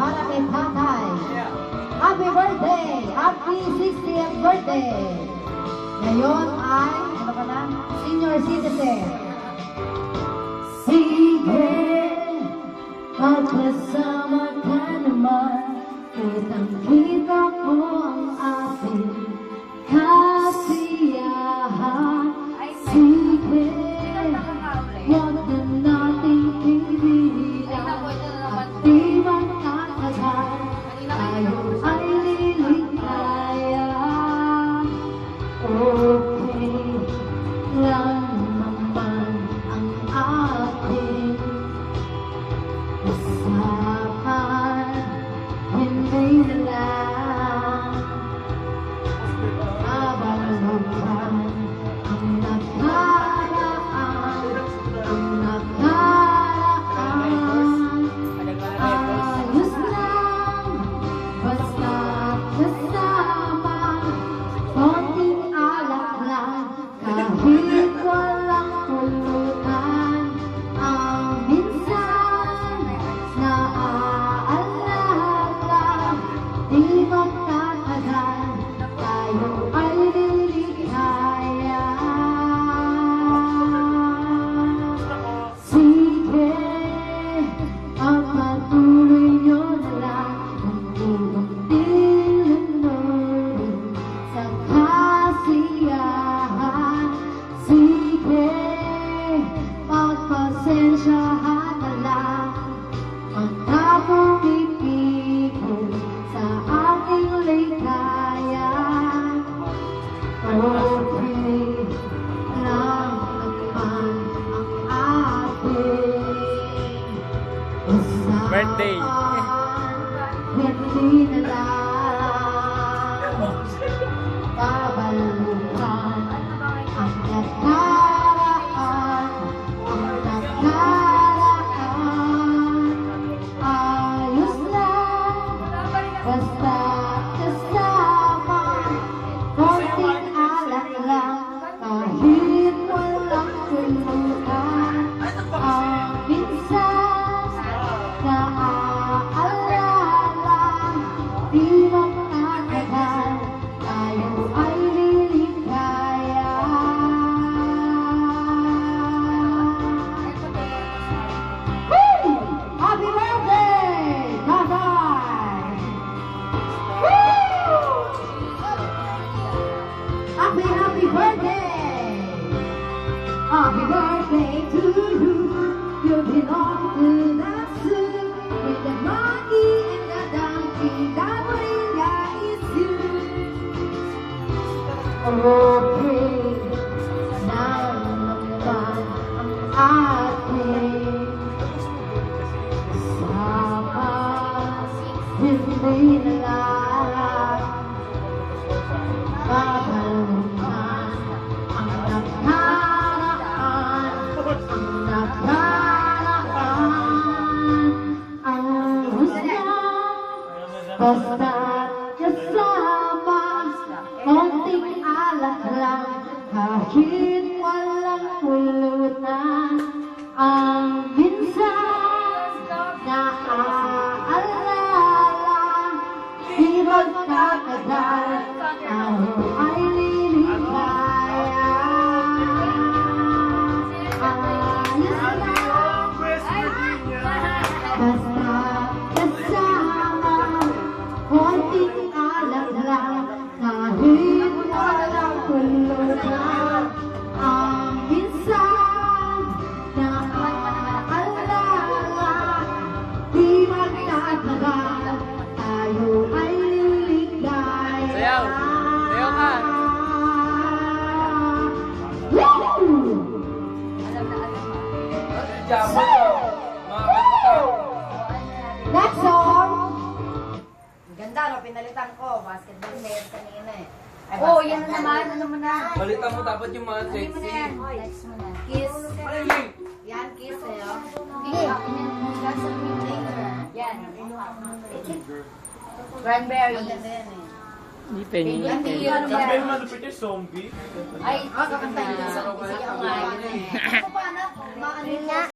para kay tatay. Happy birthday! Happy 60th birthday! Ngayon ay, ano ka na? Senior citizen. Sige, magkasama ka naman. Kitang-kita ko ang ating kasiyahan. Sige, huwag na nating pigilan. At di magkakagal, tayo ay liligaya. Okay lang naman ang ating usapan. Hindi na lang abalukan ang nakaraan. Ang nakaraan ayos lang, basta kasama. Konting alak lang, kahit walang pulutan. Ang minsan naaalala, di magtatagal, tayo ay liligaya. Sige, ang patuloy nyo na lang ang unti-unti sa kasiyahan. Sige, pagpasensyahan na lang ang tapong ipigil sa ating ligaya. Okay lang naman ang ating usapan. Birthday. Hindi na lang babalukan ang nakaraan. Ang nakaraan ayos lang, basta kasama. Konting alak lang, kahit walang pulutan. Ang minsan naaalala, di magtatagal, tayo ay liligaya. Woo! Happy birthday, tatay! Woo! Happy birthday! Happy birthday to you. You belong to that zoo with the monkey and the donkey. That gorilla is you. Okay, now naman ang ating usapan. Hindi na lang babalukan ang nakaraan. Ang nakaraan ayos lang, basta kasama. Konting alak lang, kahit walang pulutan. Ang minsan naaalala, di magtatagal, tayo ay liligaya. Ayos lang, basta kasama. Konting alak lang, kahit walang pulutan. Ang minsan naaalala, di magtatagal, tayo ay liligaya. Sayaw! Sayaw ka! Woo! Next song. Ganda, no? Pinalitan ko. Basketball net kanina eh. Ay, Oh, basketball. yan na naman. Ano mo na? Balitan mo dapat yung mga Ano mo na sexy. yan? Next mo na. Kiss. Yan, kiss eh. Oh. Hindi. Nasa later. Yan. Cranberry. Maganda yan eh. Hindi penny. Hindi Yan. yun. Sabi mo malupit yung zombie. Ay, Oh, kakanta yun. Sige, ako nga yun eh. Ako pa, anak. Maano yun?